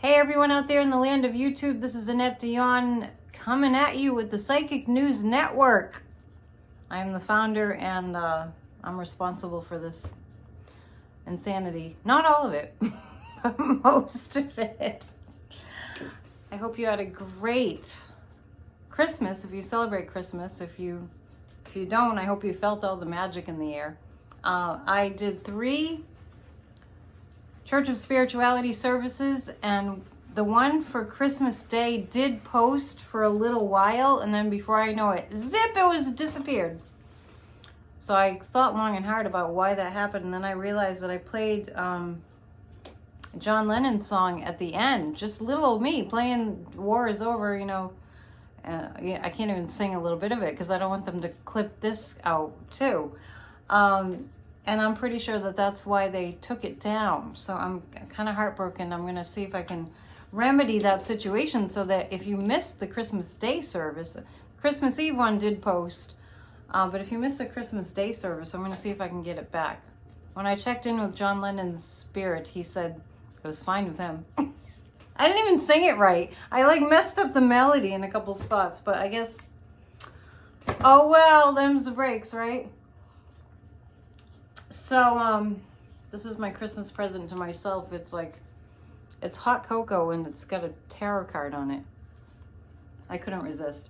Hey everyone out there in the land of YouTube, this is Annette Dion coming at you with the Psychic News Network. I am the founder and I'm responsible for this insanity. Not all of it, but most of it. I hope you had a great Christmas if you celebrate Christmas. If you don't, I hope you felt all the magic in the air. I did 3 Church of Spirituality services, and the one for Christmas Day did post for a little while, and then before I know it, zip, it was disappeared. So I thought long and hard about why that happened, and then I realized that I played John Lennon's song at the end, just little old me playing War Is Over, I can't even sing a little bit of it because I don't want them to clip this out too. And I'm pretty sure that that's why they took it down. So I'm kind of heartbroken. I'm going to see if I can remedy that situation so that if you missed the Christmas Day service, Christmas Eve one did post, but if you missed the Christmas Day service, I'm going to see if I can get it back. When I checked in with John Lennon's spirit, he said it was fine with him. I didn't even sing it right. I messed up the melody in a couple spots, but I guess, oh well, them's the breaks, right? So, this is my Christmas present to myself. It's hot cocoa and it's got a tarot card on it. I couldn't resist.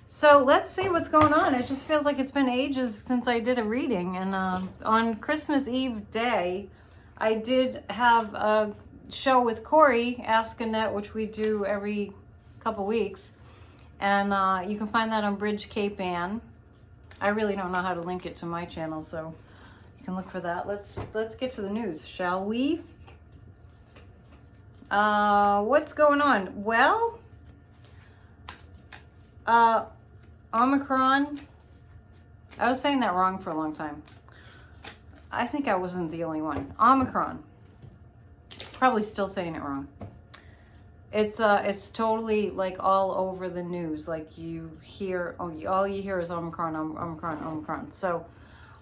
So let's see what's going on. It just feels like it's been ages since I did a reading. And on Christmas Eve day, I did have a show with Corey, Ask Annette, which we do every couple weeks. And you can find that on Bridge Cape Ann. I really don't know how to link it to my channel, so can look for that. Let's get to the news, shall we? What's going on? Well, Omicron. I was saying that wrong for a long time. I think I wasn't the only one. Omicron. Probably still saying it wrong. It's totally all over the news. You hear, all you hear is Omicron, Omicron, Omicron. So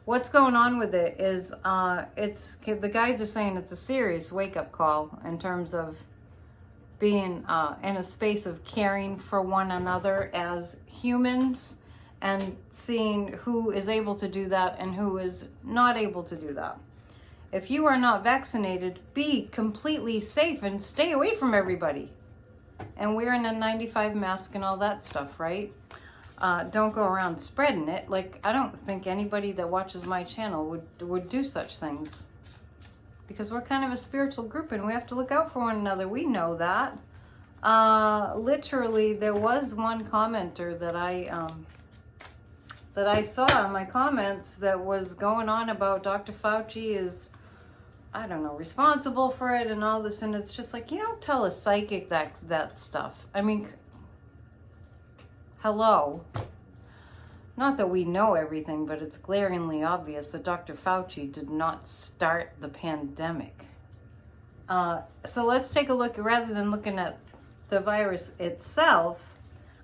what's going on with it is the guides are saying it's a serious wake-up call in terms of being in a space of caring for one another as humans and seeing who is able to do that and who is not able to do that. If you are not vaccinated, be completely safe and stay away from everybody. And wearing a 95 mask and all that stuff, right? Don't go around spreading it. I don't think anybody that watches my channel would do such things. Because we're kind of a spiritual group and we have to look out for one another. We know that. Literally, there was one commenter that I saw in my comments that was going on about Dr. Fauci is, I don't know, responsible for it and all this. And it's just you don't tell a psychic that stuff. I mean, hello. Not that we know everything, but it's glaringly obvious that Dr. Fauci did not start the pandemic. So let's take a look. Rather than looking at the virus itself,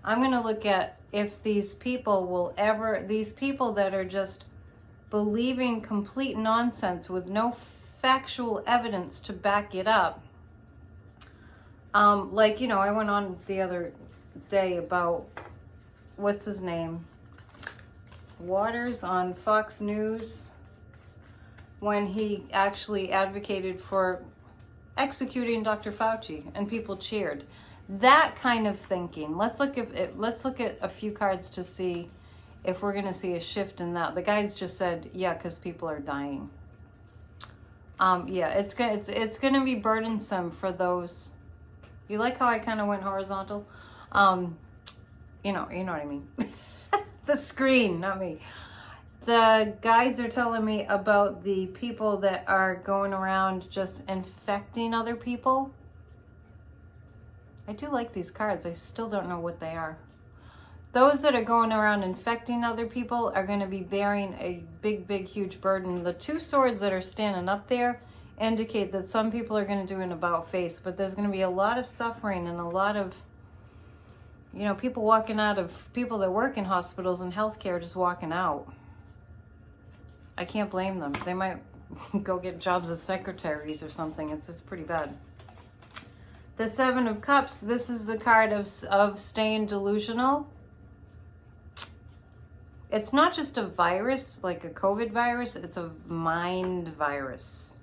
I'm going to look at if these people these people that are just believing complete nonsense with no factual evidence to back it up. I went on the other day about, what's his name? Waters on Fox News, when he actually advocated for executing Dr. Fauci and people cheered. That kind of thinking. Let's look at a few cards to see if we're going to see a shift in that. The guides just said, yeah, because people are dying. It's going to be burdensome for those. You like how I kind of went horizontal? You know what I mean. The screen, not me. The guides are telling me about the people that are going around just infecting other people. I do like these cards. I still don't know what they are. Those that are going around infecting other people are going to be bearing a big, big, huge burden. The 2 swords that are standing up there indicate that some people are going to do an about face, but there's going to be a lot of suffering and a lot of, people walking out of, people that work in hospitals and healthcare just walking out. I can't blame them. They might go get jobs as secretaries or something. It's pretty bad. The Seven of Cups, this is the card of staying delusional. It's not just a virus, like a COVID virus, it's a mind virus.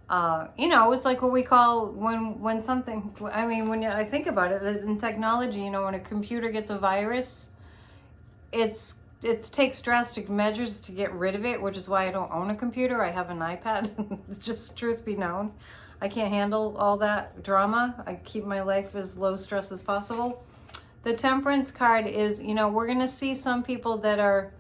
You know, it's like what we call when something, I mean, when I think about it, in technology, you know, when a computer gets a virus, it takes drastic measures to get rid of it, which is why I don't own a computer. I have an iPad. Just truth be known, I can't handle all that drama. I keep my life as low stress as possible. The Temperance card is, you know, we're going to see some people that are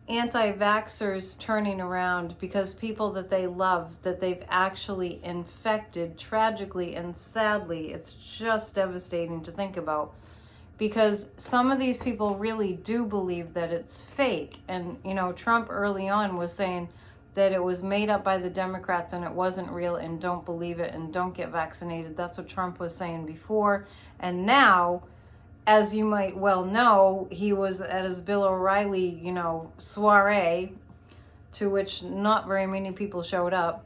anti-vaxxers turning around because people that they love, that they've actually infected tragically and sadly. It's just devastating to think about, because some of these people really do believe that it's fake. And, you know, Trump early on was saying that it was made up by the Democrats and it wasn't real, and don't believe it and don't get vaccinated. That's what Trump was saying before. And now, as you might well know, he was at his Bill O'Reilly, you know, soiree, to which not very many people showed up.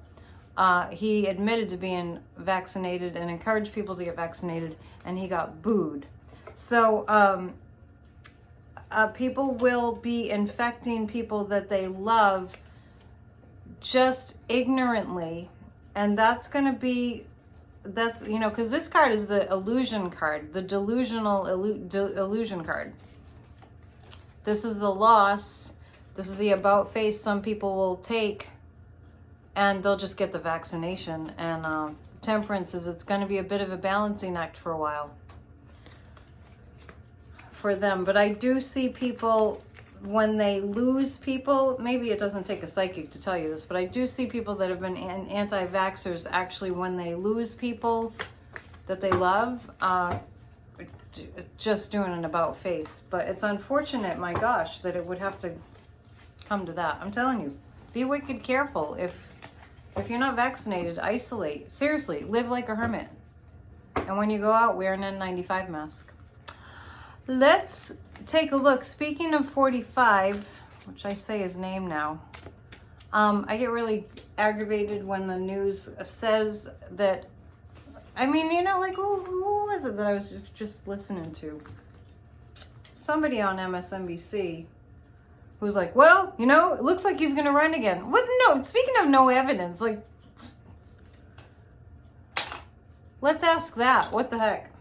He admitted to being vaccinated and encouraged people to get vaccinated, and he got booed. So people will be infecting people that they love just ignorantly, and that's going to be, that's, you know, because this card is the illusion card, the delusional illusion card. This is the loss. This is the about face some people will take, and they'll just get the vaccination. And Temperance is, it's going to be a bit of a balancing act for a while for them. But I do see people, when they lose people, maybe it doesn't take a psychic to tell you this, but I do see people that have been anti-vaxxers, actually, when they lose people that they love, just doing an about face. But it's unfortunate, my gosh, that it would have to come to that. I'm telling you, be wicked careful. If you're not vaccinated, isolate. Seriously, live like a hermit. And when you go out, wear an N95 mask. Let's take a look. Speaking of 45, which I say his name now, I get really aggravated when the news says that, I mean, you know, like, who was it that I was just listening to? Somebody on MSNBC who's like, well, you know, it looks like he's going to run again. With no, speaking of no evidence, like, let's ask that. What the heck?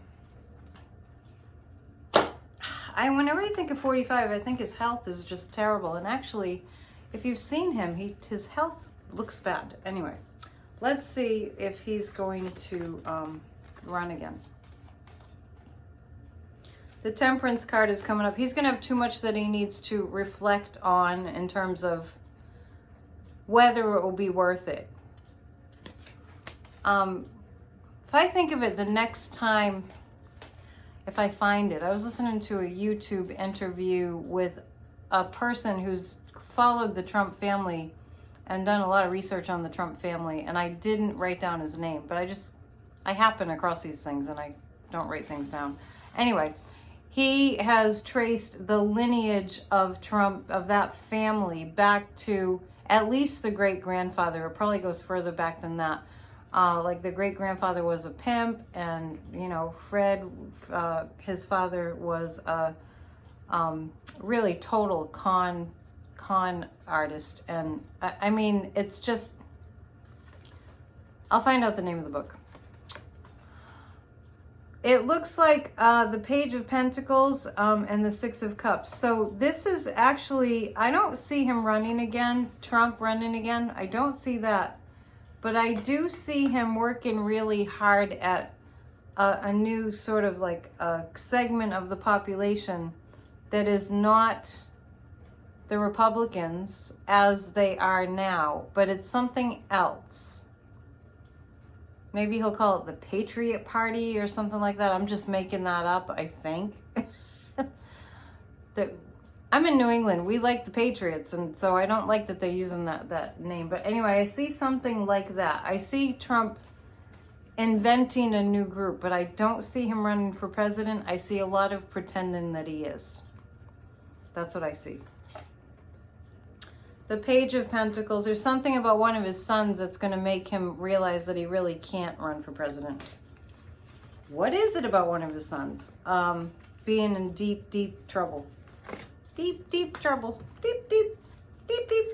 Whenever I think of 45, I think his health is just terrible. And actually, if you've seen him, his health looks bad. Anyway, let's see if he's going to run again. The Temperance card is coming up. He's going to have too much that he needs to reflect on in terms of whether it will be worth it. If I think of it the next time, if I find it, I was listening to a YouTube interview with a person who's followed the Trump family and done a lot of research on the Trump family, and I didn't write down his name, but I happen across these things and I don't write things down. Anyway, he has traced the lineage of Trump, of that family, back to at least the great-grandfather. It probably goes further back than that. Like the great-grandfather was a pimp, and, you know, Fred, his father was a really total con artist. And I mean, it's just, I'll find out the name of the book. It looks like the Page of Pentacles and the Six of Cups. So this is actually, I don't see him running again, Trump running again. I don't see that. But I do see him working really hard at a new sort of like a segment of the population that is not the Republicans as they are now, but it's something else. Maybe he'll call it the Patriot Party or something like that. I'm just making that up, I think. I'm in New England. We like the Patriots, and so I don't like that they're using that name. But anyway, I see something like that. I see Trump inventing a new group, but I don't see him running for president. I see a lot of pretending that he is. That's what I see. The Page of Pentacles, there's something about one of his sons that's going to make him realize that he really can't run for president. What is it about one of his sons? Being in deep, deep trouble. Deep, deep trouble. Deep, deep, deep, deep.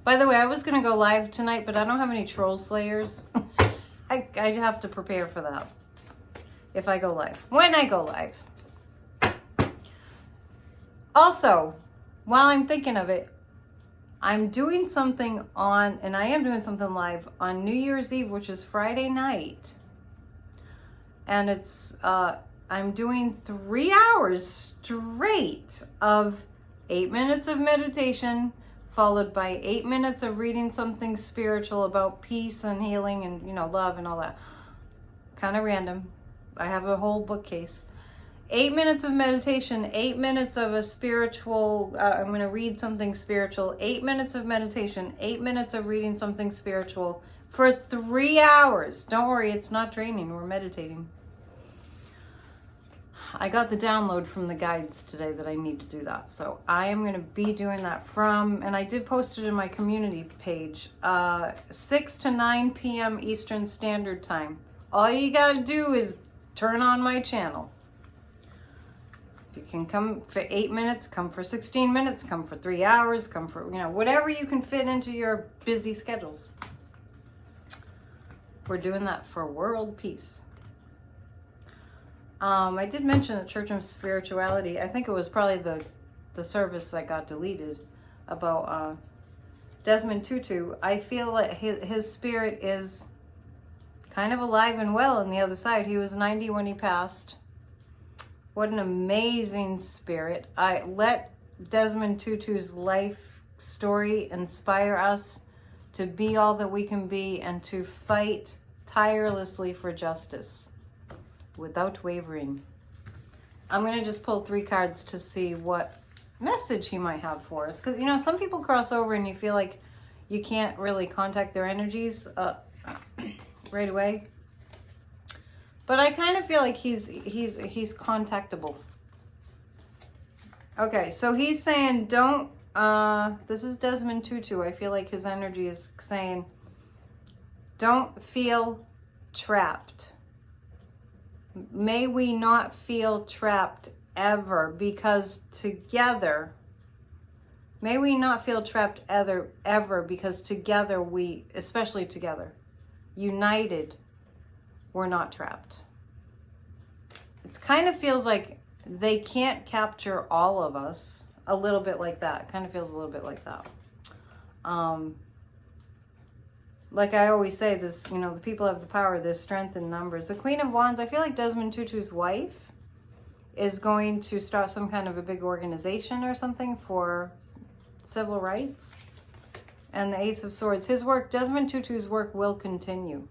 By the way, I was going to go live tonight, but I don't have any troll slayers. I have to prepare for that if I go live. When I go live. Also, while I'm thinking of it, I'm doing something on, and I am doing something live on New Year's Eve, which is Friday night. And it's, I'm doing 3 hours straight of 8 minutes of meditation, followed by 8 minutes of reading something spiritual about peace and healing and, you know, love and all that. Kind of random. I have a whole bookcase. 8 minutes of meditation, 8 minutes of a spiritual, I'm going to read something spiritual, 8 minutes of meditation, 8 minutes of reading something spiritual for 3 hours. Don't worry, it's not draining. We're meditating. I got the download from the guides today that I need to do that. So I am going to be doing that from, and I did post it in my community page, 6 to 9 p.m. Eastern Standard Time. All you got to do is turn on my channel. You can come for 8 minutes, come for 16 minutes, come for 3 hours, come for, you know, whatever you can fit into your busy schedules. We're doing that for world peace. I did mention the Church of Spirituality. I think it was probably the service that got deleted about Desmond Tutu. I feel like his spirit is kind of alive and well on the other side. He was 90 when he passed. What an amazing spirit. I let Desmond Tutu's life story inspire us to be all that we can be and to fight tirelessly for justice without wavering. I'm going to just pull 3 cards to see what message he might have for us. Because, you know, some people cross over and you feel like you can't really contact their energies right away. But I kind of feel like he's contactable. Okay, so he's saying don't, this is Desmond Tutu. I feel like his energy is saying don't feel trapped. May we not feel trapped ever, because together, may we not feel trapped ever, because together we, especially together, united, we're not trapped. It kind of feels like they can't capture all of us. A little bit like that. Kind of feels a little bit like that. Like I always say, this, you know, the people have the power, there's strength in numbers. The Queen of Wands, I feel like Desmond Tutu's wife is going to start some kind of a big organization or something for civil rights. And the Ace of Swords, his work, Desmond Tutu's work will continue.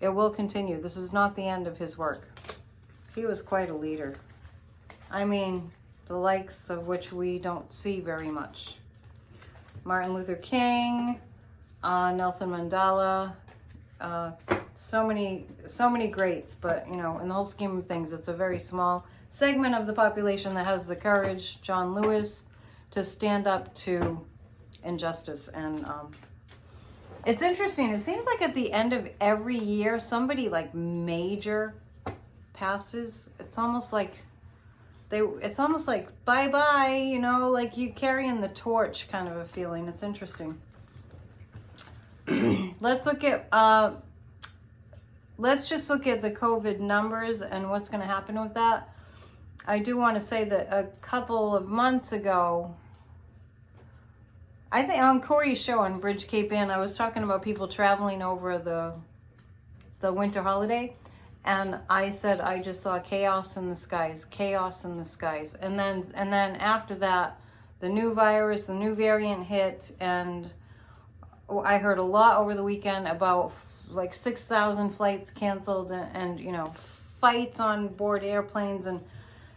It will continue. This is not the end of his work. He was quite a leader. I mean, the likes of which we don't see very much. Martin Luther King, Nelson Mandela, so many greats, but you know, in the whole scheme of things, it's a very small segment of the population that has the courage, John Lewis, to stand up to injustice. And it's interesting. It seems like at the end of every year, somebody like major passes. It's almost like bye-bye, you know, like you carrying the torch kind of a feeling. It's interesting. Let's just look at the COVID numbers and what's going to happen with that. I do want to say that a couple of months ago, I think on Corey's show on Bridge Cape Inn, I was talking about people traveling over the winter holiday. And I said, I just saw chaos in the skies, chaos in the skies. And then after that, the new virus, the new variant hit, and I heard a lot over the weekend about like 6,000 flights canceled and you know, fights on board airplanes. And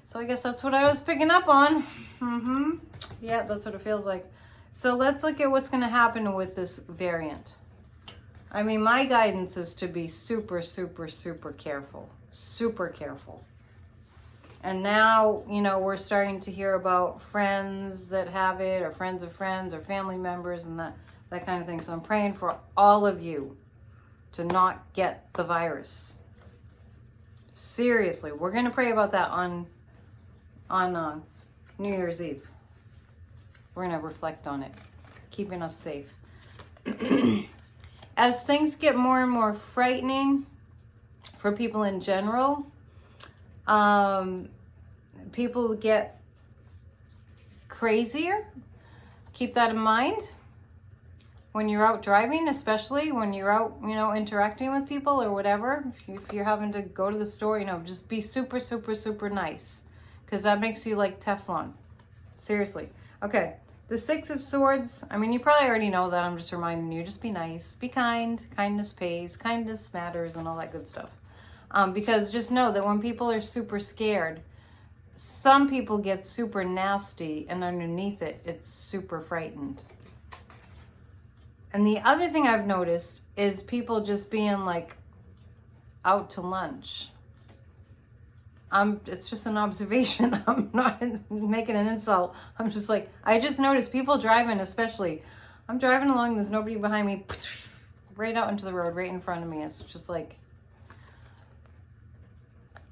so I guess that's what I was picking up on. Yeah, that's what it feels like. So let's look at what's going to happen with this variant. I mean, my guidance is to be super, super, super careful. Super careful. And now, you know, we're starting to hear about friends that have it, or friends of friends, or family members, and that kind of thing. So I'm praying for all of you to not get the virus. Seriously, we're going to pray about that on New Year's Eve. We're going to reflect on it, keeping us safe. As things get more and more frightening for people in general, people get crazier. Keep that in mind when you're out driving, especially when you're out, interacting with people or whatever. If you're having to go to the store, just be super, super, super nice, because that makes you like Teflon. Seriously. Okay. The Six of Swords, you probably already know that. I'm just reminding you, just be nice, be kind, kindness pays, kindness matters, and all that good stuff. Because just know that when people are super scared, some people get super nasty, and underneath it, it's super frightened. And the other thing I've noticed is people just being like out to lunch. It's just an observation. I'm not making an insult. I'm just like, I just noticed people driving, especially. I'm driving along, there's nobody behind me, right out into the road, right in front of me. It's just like,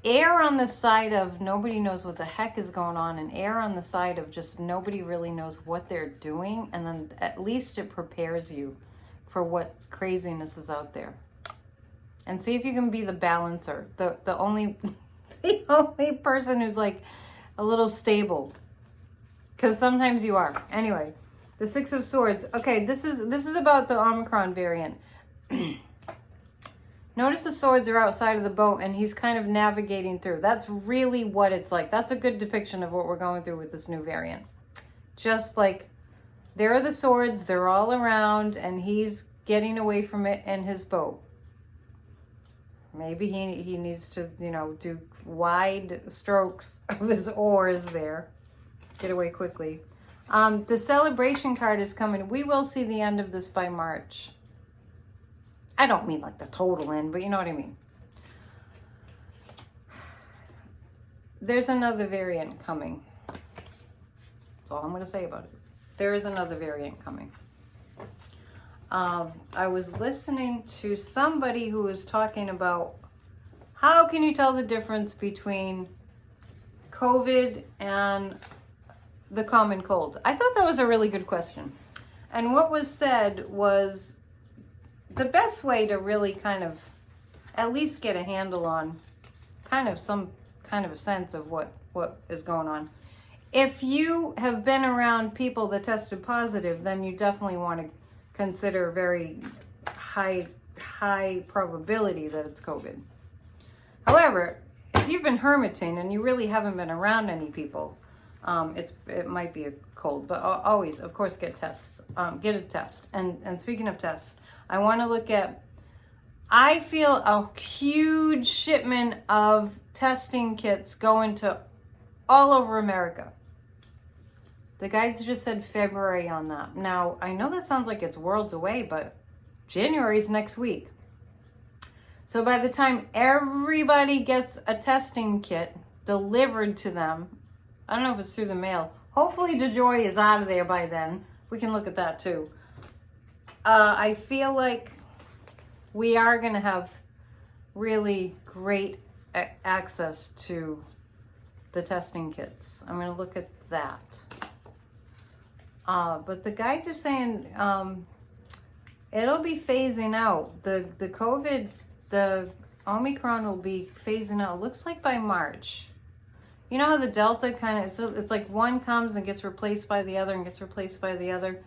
err on the side of nobody knows what the heck is going on, and err on the side of just nobody really knows what they're doing, and then at least it prepares you for what craziness is out there. And see if you can be the balancer, the only the only person who's like a little stable, because sometimes you are. Anyway, the Six of Swords. Okay, this is about the Omicron variant. Notice the swords are outside of the boat, and he's kind of navigating through. That's really what it's like. That's a good depiction of what we're going through with this new variant. Just like, there are the swords, they're all around, and he's getting away from it in his boat. Maybe he needs to, do wide strokes of his oars there. Get away quickly. The celebration card is coming. We will see the end of this by March. I don't mean like the total end, but you know what I mean. There's another variant coming. That's all I'm going to say about it. There is another variant coming. I was listening to somebody who was talking about how can you tell the difference between COVID and the common cold. I thought that was a really good question. And what was said was the best way to really kind of at least get a handle on kind of some kind of a sense of what is going on. If you have been around people that tested positive, then you definitely want to consider very high probability that it's COVID. However, if you've been hermiting and you really haven't been around any people, it might be a cold. But always, of course, get tests. Get a test. And speaking of tests, I want to look at. I feel a huge shipment of testing kits going to all over America. The guides just said February on that. Now, I know that sounds like it's worlds away, but January is next week. So by the time everybody gets a testing kit delivered to them, I don't know if it's through the mail. Hopefully DeJoy is out of there by then. We can look at that too. I feel like we are going to have really great access to the testing kits. I'm going to look at that. But the guides are saying it'll be phasing out. The COVID, the Omicron will be phasing out. It looks like by March. You know how the Delta kind of, it's like one comes and gets replaced by the other and gets replaced by the other.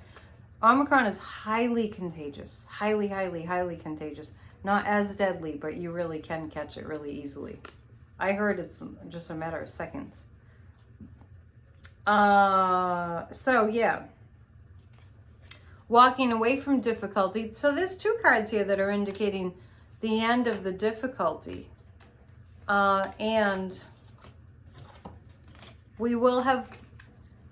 Omicron is highly contagious. Highly, highly, highly contagious. Not as deadly, but you really can catch it really easily. I heard it's just a matter of seconds. So yeah. Walking away from difficulty. So there's two cards here that are indicating the end of the difficulty. And we will have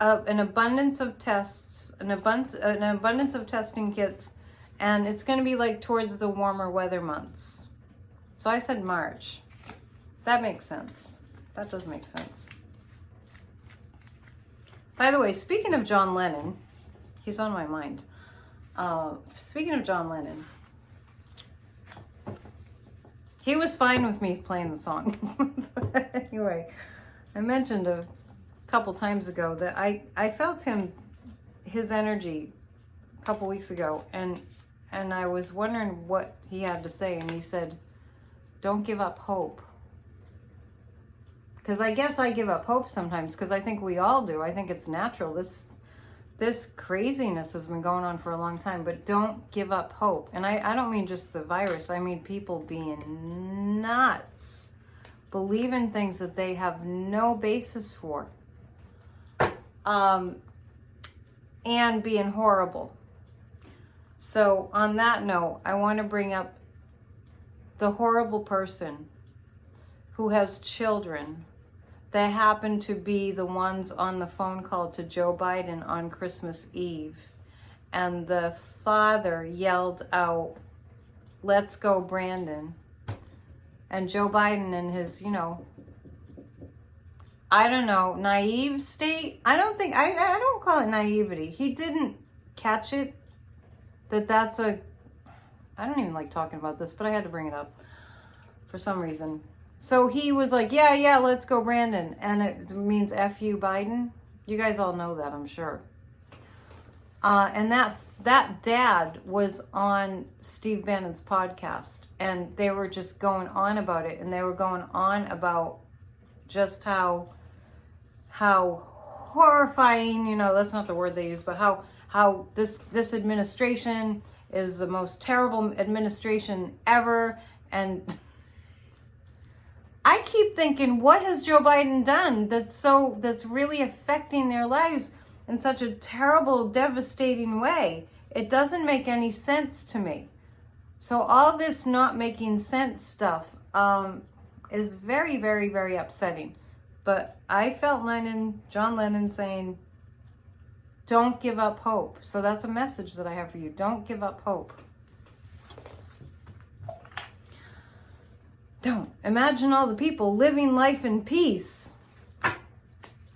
an abundance of tests, an abundance of testing kits, and it's going to be like towards the warmer weather months. So I said March. That makes sense. That does make sense. By the way, speaking of John Lennon, he's on my mind. Speaking of John Lennon, he was fine with me playing the song. Anyway, I mentioned a couple times ago that I felt his energy a couple weeks ago, and I was wondering what he had to say, and he said, don't give up hope. Because I guess I give up hope sometimes, because I think we all do. I think it's natural. This craziness has been going on for a long time, but don't give up hope. And I don't mean just the virus. I mean people being nuts, believing things that they have no basis for, and being horrible. So on that note, I want to bring up the horrible person who has children that happen to be the ones on the phone call to Joe Biden on Christmas Eve. And the father yelled out, "Let's go, Brandon." And Joe Biden in his, I don't know, naive state. I don't call it naivety. He didn't catch it. That's I don't even like talking about this, but I had to bring it up for some reason. So he was like, yeah, let's go, Brandon. And it means F you, Biden. You guys all know that, I'm sure. And that dad was on Steve Bannon's podcast, and they were just going on about it. And they were going on about just how horrifying, that's not the word they use, but how this administration is the most terrible administration ever. And I keep thinking, what has Joe Biden done that's really affecting their lives in such a terrible, devastating way? It doesn't make any sense to me. So all this not making sense stuff is very, very, very upsetting. But I felt John Lennon saying, don't give up hope. So that's a message that I have for you. Don't give up hope. Don't. Imagine all the people living life in peace. I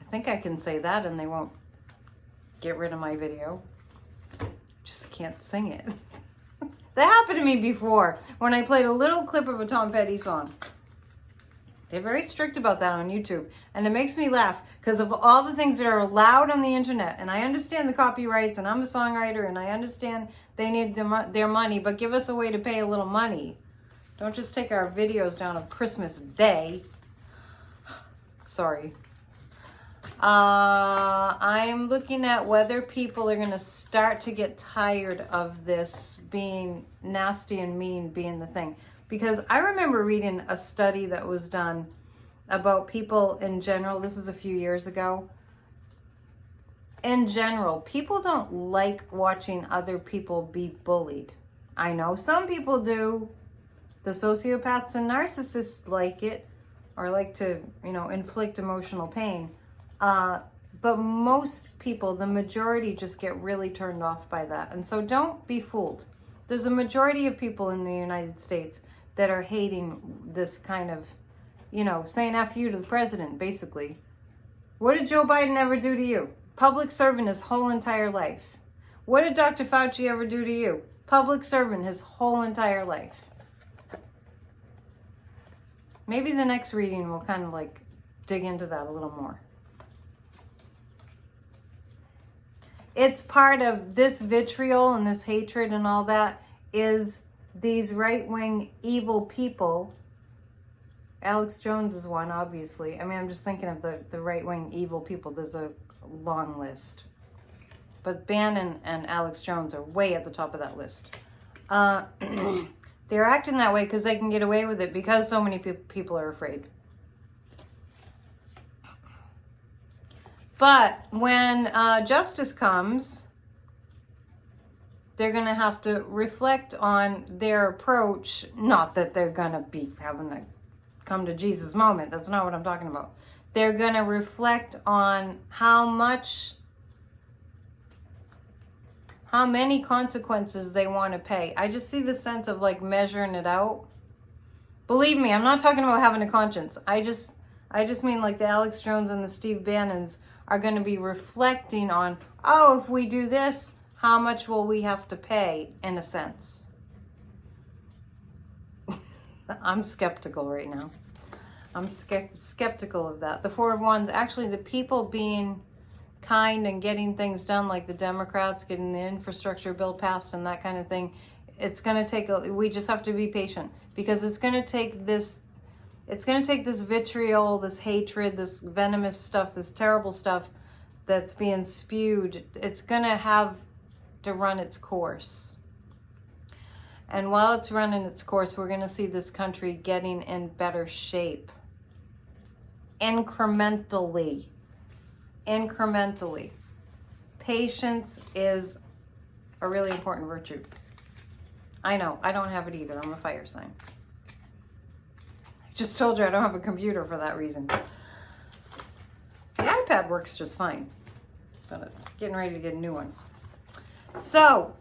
think I can say that and they won't get rid of my video. Just can't sing it. That happened to me before when I played a little clip of a Tom Petty song. They're very strict about that on YouTube. And it makes me laugh because of all the things that are allowed on the internet. And I understand the copyrights, and I'm a songwriter, and I understand they need their money, but give us a way to pay a little money. Don't just take our videos down on Christmas Day. Sorry. I'm looking at whether people are going to start to get tired of this being nasty and mean being the thing. Because I remember reading a study that was done about people in general. This is a few years ago. In general, people don't like watching other people be bullied. I know some people do. The sociopaths and narcissists like it, or like to, inflict emotional pain. But most people, the majority, just get really turned off by that. And so don't be fooled. There's a majority of people in the United States that are hating this kind of, saying F you to the president, basically. What did Joe Biden ever do to you? Public servant his whole entire life. What did Dr. Fauci ever do to you? Public servant his whole entire life. Maybe the next reading will kind of dig into that a little more. It's part of this vitriol and this hatred and all that is these right-wing evil people. Alex Jones is one, obviously. I mean, I'm just thinking of the right-wing evil people. There's a long list. But Bannon and Alex Jones are way at the top of that list. They're acting that way because they can get away with it because so many people are afraid. But when justice comes, they're going to have to reflect on their approach. Not that they're going to be having a come to Jesus moment. That's not what I'm talking about. They're going to reflect on how many consequences they want to pay. I just see the sense of measuring it out. Believe me, I'm not talking about having a conscience. I just mean the Alex Jones and the Steve Bannons are going to be reflecting on, if we do this, how much will we have to pay, in a sense? I'm skeptical right now. I'm skeptical of that. The Four of Wands, actually the people being kind and getting things done, like the Democrats getting the infrastructure bill passed and that kind of thing, it's going to take, we just have to be patient, because it's going to take this vitriol, this hatred, this venomous stuff, this terrible stuff that's being spewed. It's going to have to run its course. And while it's running its course, we're going to see this country getting in better shape. Incrementally. Patience is a really important virtue. I know, I don't have it either. I'm a fire sign. I just told you I don't have a computer for that reason. The iPad works just fine, but I'm getting ready to get a new one. So,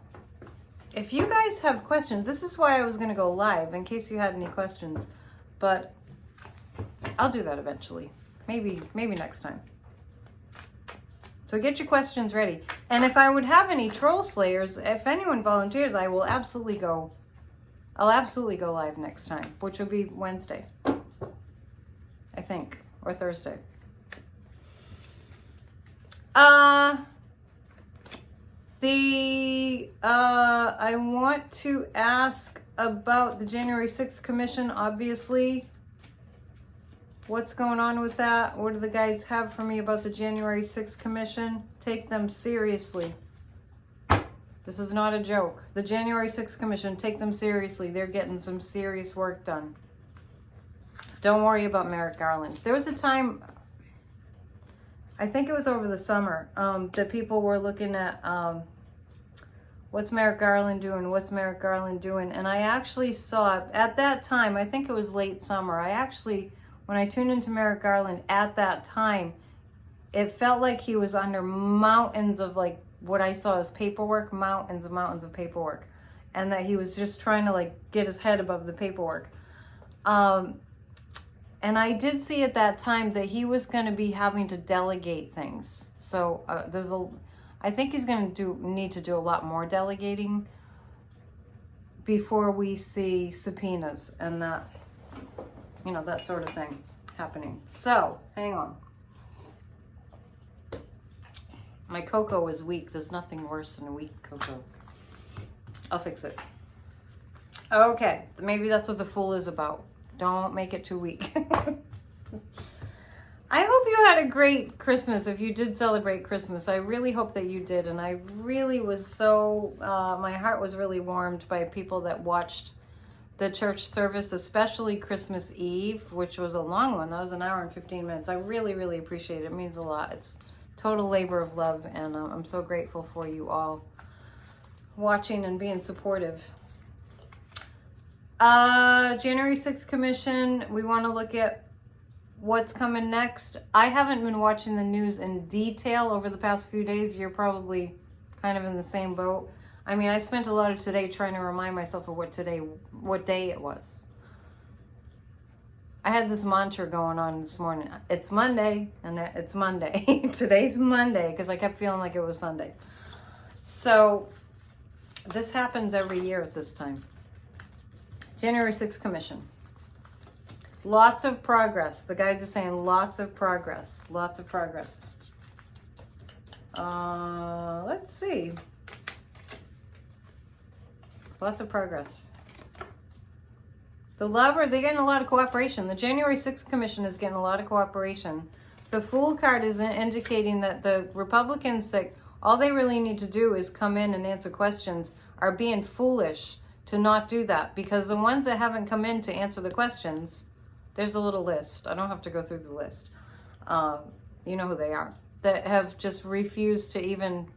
if you guys have questions, this is why I was going to go live, in case you had any questions, but I'll do that eventually. Maybe next time. So get your questions ready. And if I would have any troll slayers, if anyone volunteers, I'll absolutely go live next time, which will be Wednesday, I think, or Thursday. I want to ask about the January 6th commission, obviously. What's going on with that? What do the guides have for me about the January 6th commission? Take them seriously. This is not a joke. The January 6th commission, take them seriously. They're getting some serious work done. Don't worry about Merrick Garland. There was a time, I think it was over the summer, that people were looking at what's Merrick Garland doing? What's Merrick Garland doing? And I actually saw, at that time, I think it was late summer, when I tuned into Merrick Garland at that time, it felt like he was under mountains of, like, what I saw as paperwork, mountains and mountains of paperwork. And that he was just trying to, like, get his head above the paperwork. And I did see at that time that he was going to be having to delegate things. So I think he's going to need to do a lot more delegating before we see subpoenas and that, that sort of thing happening. So, hang on. My cocoa is weak. There's nothing worse than a weak cocoa. I'll fix it. Okay, maybe that's what the Fool is about. Don't make it too weak. I hope you had a great Christmas. If you did celebrate Christmas, I really hope that you did. And I really was my heart was really warmed by people that watched the church service, especially Christmas Eve, which was a long one. That was an hour and 15 minutes. I really, really appreciate it. It means a lot. It's total labor of love. And I'm so grateful for you all watching and being supportive. January 6th commission, we want to look at what's coming next. I haven't been watching the news in detail over the past few days. You're probably kind of in the same boat. I mean, I spent a lot of today trying to remind myself of what day it was. I had this mantra going on this morning. It's Monday, and it's Monday. Today's Monday, because I kept feeling like it was Sunday. So, this happens every year at this time. January 6th commission. Lots of progress. The guides are saying lots of progress. Lots of progress. Let's see. Lots of progress. The Lover, they're getting a lot of cooperation. The January 6th commission is getting a lot of cooperation. The Fool card is indicating that the Republicans, that all they really need to do is come in and answer questions, are being foolish to not do that, because the ones that haven't come in to answer the questions, there's a little list. I don't have to go through the list. You know who they are. That have just refused to even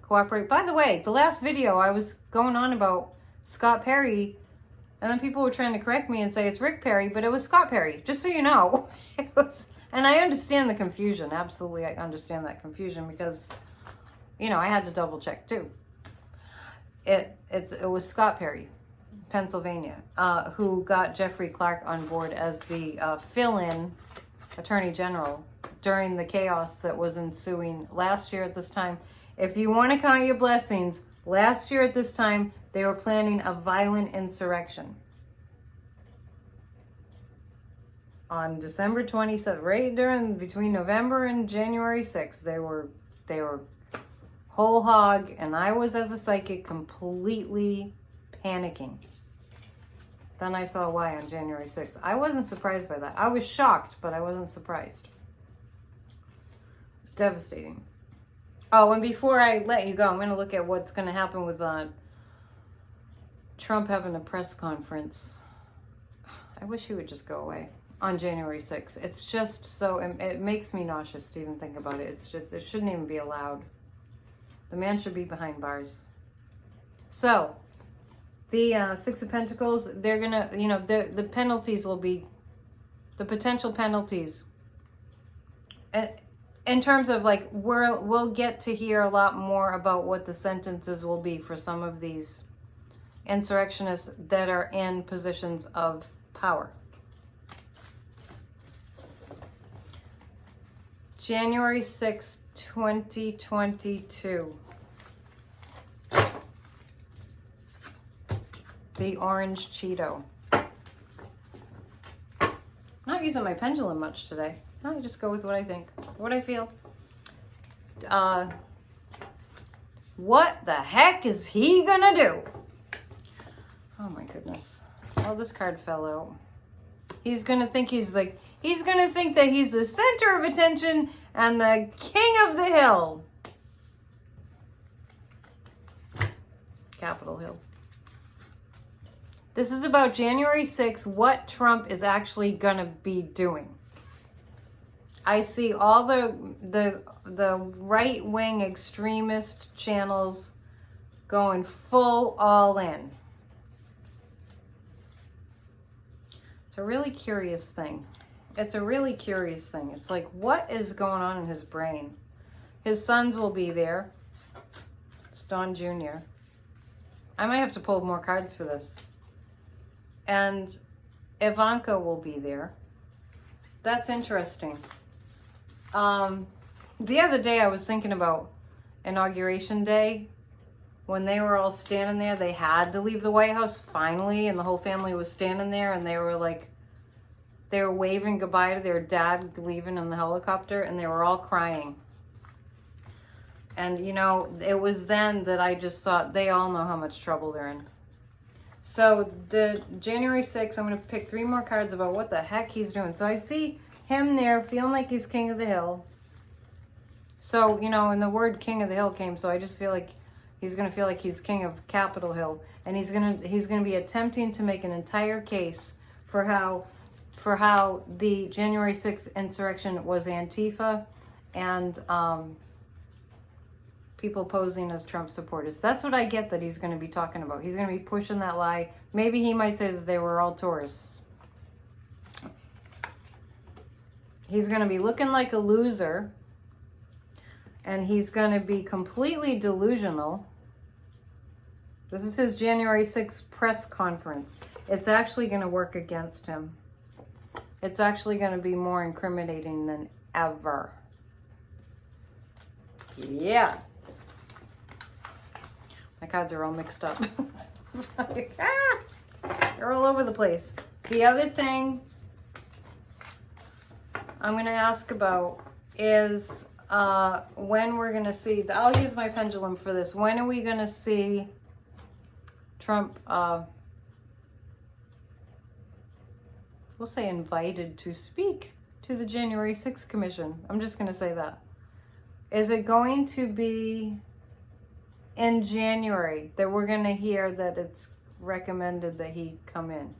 cooperate. By the way, the last video I was going on about Scott Perry, and then people were trying to correct me and say it's Rick Perry, but it was Scott Perry, just so you know. And I understand the confusion. Absolutely, I understand that confusion, because, I had to double check too. It was Scott Perry, Pennsylvania, who got Jeffrey Clark on board as the fill-in Attorney General during the chaos that was ensuing last year at this time. If you want to count your blessings, last year at this time, they were planning a violent insurrection. on December 27th, right between November and January 6th, they were whole hog, and I was, as a psychic, completely panicking. Then I saw why on January 6th. I wasn't surprised by that. I was shocked, but I wasn't surprised. It's devastating. Oh, and before I let you go, I'm going to look at what's going to happen with Trump having a press conference. I wish he would just go away on January 6th. It's just so, it makes me nauseous to even think about it. It's just, it shouldn't even be allowed. The man should be behind bars. So, the Six of Pentacles, they're going to, you know, the penalties will be, the potential penalties. In terms of, like, we'll get to hear a lot more about what the sentences will be for some of these insurrectionists that are in positions of power. January 6, 2022. The orange Cheeto. Not using my pendulum much today. I just go with what I think, what I feel. What the heck is he gonna do? Oh my goodness. Well, this card fell out. He's gonna think he's that he's the center of attention and the king of the hill. Capitol Hill. This is about January 6th, what Trump is actually gonna be doing. I see all the right-wing extremist channels going full all in. It's a really curious thing. It's a really curious thing. It's like, what is going on in his brain? His sons will be there. It's Don Jr. I might have to pull more cards for this. And Ivanka will be there. That's interesting. The other day I was thinking about Inauguration Day. When they were all standing there, they had to leave the White House finally, and the whole family was standing there, and they were waving goodbye to their dad leaving in the helicopter, and they were all crying. And, you know, it was then that I just thought, they all know how much trouble they're in. So the January 6th, I'm going to pick 3 more cards about what the heck he's doing. So I see him there feeling like he's king of the hill. So, you know, and the word king of the hill came, so I just feel like he's going to feel like he's king of Capitol Hill. And he's going to be attempting to make an entire case for how the January 6th insurrection was Antifa and people posing as Trump supporters. That's what I get that he's going to be talking about. He's going to be pushing that lie. Maybe he might say that they were all tourists. He's going to be looking like a loser. And he's going to be completely delusional. This is his January 6th press conference. It's actually going to work against him. It's actually going to be more incriminating than ever. Yeah. My cards are all mixed up. They're all over the place. The other thing I'm going to ask about is when we're going to see, I'll use my pendulum for this. When are we going to see Trump, we'll say invited to speak to the January 6th Commission? I'm just going to say that. Is it going to be in January that we're going to hear that it's recommended that he come in?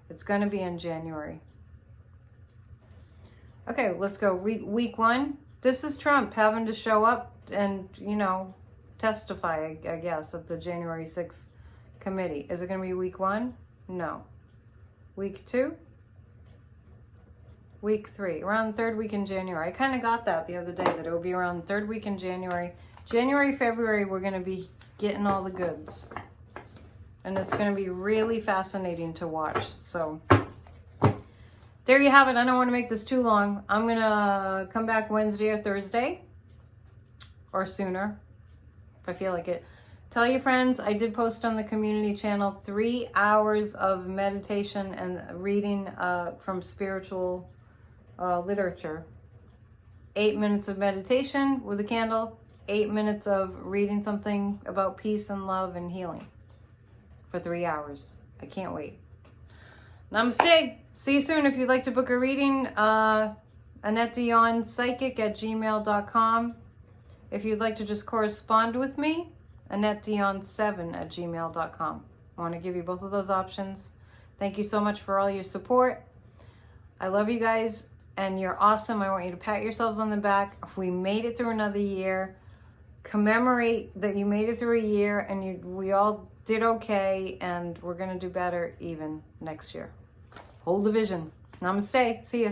It's going to be in January. Okay, let's go. Week 1. This is Trump having to show up and, you know, testify, I guess, at the January 6th committee. Is it going to be week 1? No. Week 2? Week 3. Around the 3rd week in January. I kind of got that the other day, that it would be around the 3rd week in January. January, February, we're going to be getting all the goods. And it's going to be really fascinating to watch. So there you have it. I don't want to make this too long. I'm going to come back Wednesday or Thursday. Or sooner, if I feel like it. Tell your friends, I did post on the community channel 3 hours of meditation and reading from spiritual literature. 8 minutes of meditation with a candle. 8 minutes of reading something about peace and love and healing for 3 hours. I can't wait. Namaste. See you soon. If you'd like to book a reading, AnnetteDionPsychic@gmail.com. If you'd like to just correspond with me, AnnetteDion7@gmail.com. I want to give you both of those options. Thank you so much for all your support. I love you guys, and you're awesome. I want you to pat yourselves on the back. If we made it through another year, commemorate that you made it through a year, and we all did okay, and we're going to do better even next year. Hold the vision. Namaste. See ya.